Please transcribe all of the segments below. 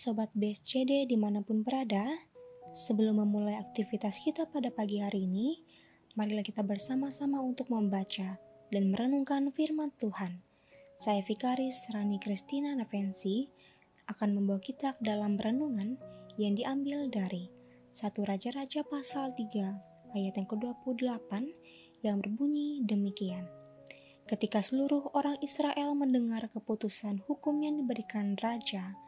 Sobat BSCD dimanapun berada. Sebelum memulai aktivitas kita pada pagi hari ini, marilah kita bersama-sama untuk membaca dan merenungkan firman Tuhan. Saya Vikaris Rani Kristina Navensi akan membawa kita ke dalam renungan yang diambil dari 1 Raja-Raja pasal 3 ayat yang ke-28 yang berbunyi demikian. Ketika seluruh orang Israel mendengar keputusan hukum yang diberikan raja,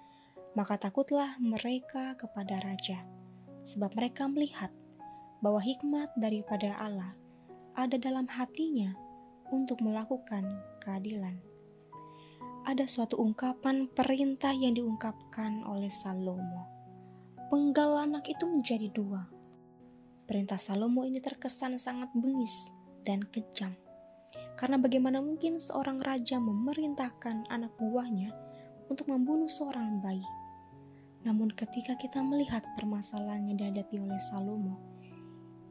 maka takutlah mereka kepada raja, sebab mereka melihat bahwa hikmat daripada Allah ada dalam hatinya untuk melakukan keadilan. Ada suatu ungkapan perintah yang diungkapkan oleh Salomo. Penggal anak itu menjadi dua. Perintah Salomo ini terkesan sangat bengis dan kejam. Karena bagaimana mungkin seorang raja memerintahkan anak buahnya untuk membunuh seorang bayi. Namun ketika kita melihat permasalahan yang dihadapi oleh Salomo,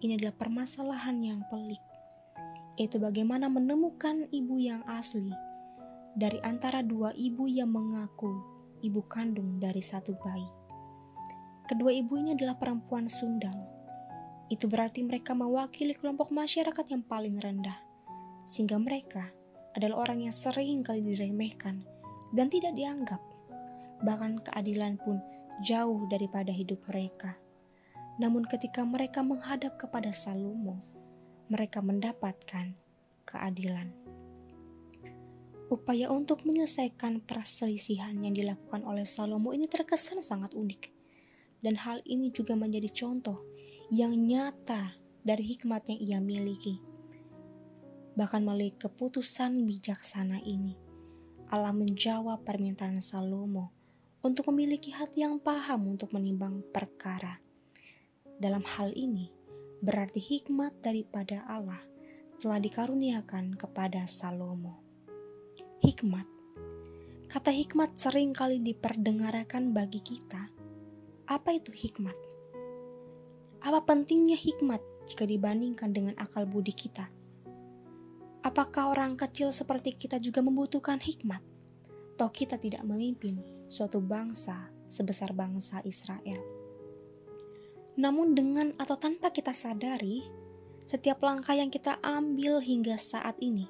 ini adalah permasalahan yang pelik, yaitu bagaimana menemukan ibu yang asli dari antara dua ibu yang mengaku ibu kandung dari satu bayi. Kedua ibu ini adalah perempuan sundal. Itu berarti mereka mewakili kelompok masyarakat yang paling rendah, sehingga mereka adalah orang yang sering kali diremehkan dan tidak dianggap. Bahkan keadilan pun jauh daripada hidup mereka. Namun ketika mereka menghadap kepada Salomo, mereka mendapatkan keadilan. Upaya untuk menyelesaikan perselisihan yang dilakukan oleh Salomo ini terkesan sangat unik. Dan hal ini juga menjadi contoh yang nyata dari hikmat yang ia miliki. Bahkan melalui keputusan bijaksana ini, Allah menjawab permintaan Salomo untuk memiliki hati yang paham untuk menimbang perkara. Dalam hal ini, berarti hikmat daripada Allah telah dikaruniakan kepada Salomo. Hikmat. Kata hikmat sering kali diperdengarkan bagi kita. Apa itu hikmat? Apa pentingnya hikmat jika dibandingkan dengan akal budi kita? Apakah orang kecil seperti kita juga membutuhkan hikmat? Toh kita tidak memimpin suatu bangsa sebesar bangsa Israel. Namun dengan atau tanpa kita sadari, setiap langkah yang kita ambil hingga saat ini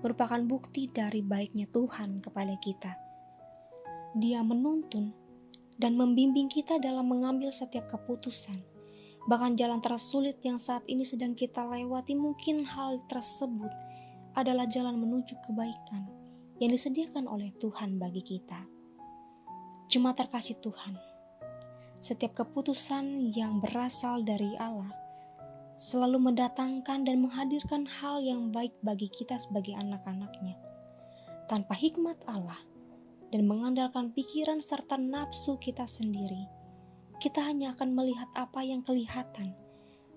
merupakan bukti dari baiknya Tuhan kepada kita. Dia menuntun dan membimbing kita dalam mengambil setiap keputusan. Bahkan jalan tersulit yang saat ini sedang kita lewati, mungkin hal tersebut adalah jalan menuju kebaikan yang disediakan oleh Tuhan bagi kita. Jemaat terkasih Tuhan, setiap keputusan yang berasal dari Allah selalu mendatangkan dan menghadirkan hal yang baik bagi kita sebagai anak-anaknya. Tanpa hikmat Allah dan mengandalkan pikiran serta nafsu kita sendiri, kita hanya akan melihat apa yang kelihatan,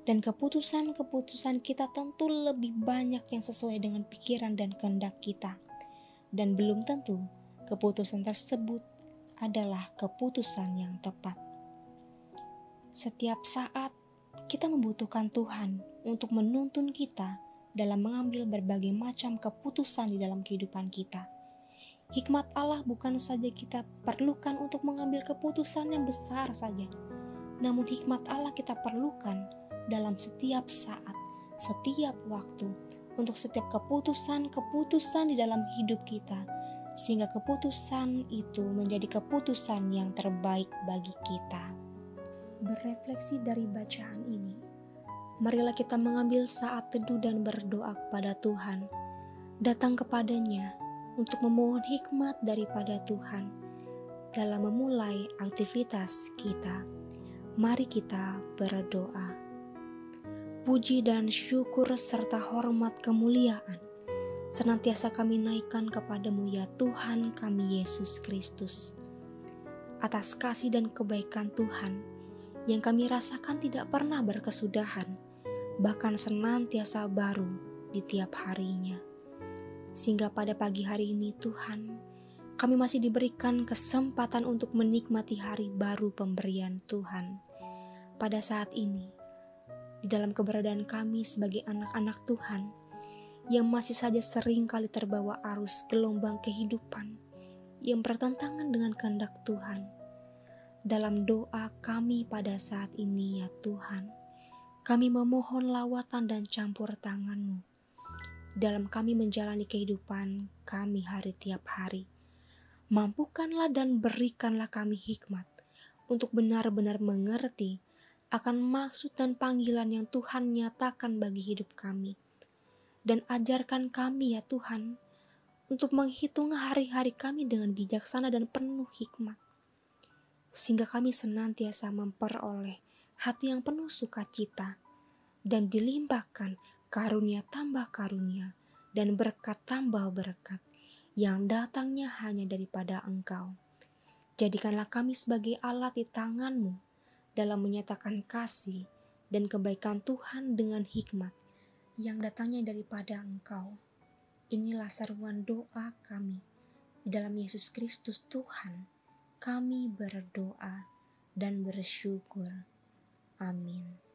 dan keputusan-keputusan kita tentu lebih banyak yang sesuai dengan pikiran dan kehendak kita. Dan belum tentu keputusan tersebut adalah keputusan yang tepat. Setiap saat kita membutuhkan Tuhan untuk menuntun kita dalam mengambil berbagai macam keputusan di dalam kehidupan kita. Hikmat Allah bukan saja kita perlukan untuk mengambil keputusan yang besar saja, namun hikmat Allah kita perlukan dalam setiap saat, setiap waktu, untuk setiap keputusan-keputusan di dalam hidup kita, sehingga keputusan itu menjadi keputusan yang terbaik bagi kita. Berefleksi dari bacaan ini, marilah kita mengambil saat teduh dan berdoa kepada Tuhan, datang kepadanya untuk memohon hikmat daripada Tuhan dalam memulai aktivitas kita. Mari kita berdoa. Puji dan syukur serta hormat kemuliaan senantiasa kami naikkan kepadamu ya Tuhan kami Yesus Kristus. Atas kasih dan kebaikan Tuhan yang kami rasakan tidak pernah berkesudahan, bahkan senantiasa baru di tiap harinya. Sehingga pada pagi hari ini Tuhan, kami masih diberikan kesempatan untuk menikmati hari baru pemberian Tuhan. Pada saat ini, di dalam keberadaan kami sebagai anak-anak Tuhan, yang masih saja sering kali terbawa arus gelombang kehidupan yang bertentangan dengan kehendak Tuhan, dalam doa kami pada saat ini ya Tuhan. Kami memohon lawatan dan campur tangan-Mu dalam kami menjalani kehidupan kami hari tiap hari. Mampukanlah dan berikanlah kami hikmat untuk benar-benar mengerti akan maksud dan panggilan yang Tuhan nyatakan bagi hidup kami. Dan ajarkan kami ya Tuhan, untuk menghitung hari-hari kami dengan bijaksana dan penuh hikmat. Sehingga kami senantiasa memperoleh hati yang penuh sukacita dan dilimpahkan karunia tambah karunia dan berkat tambah berkat yang datangnya hanya daripada Engkau. Jadikanlah kami sebagai alat di tangan-Mu dalam menyatakan kasih dan kebaikan Tuhan dengan hikmat yang datangnya daripada Engkau. Inilah seruan doa kami. Di dalam Yesus Kristus Tuhan, kami berdoa dan bersyukur. Amin.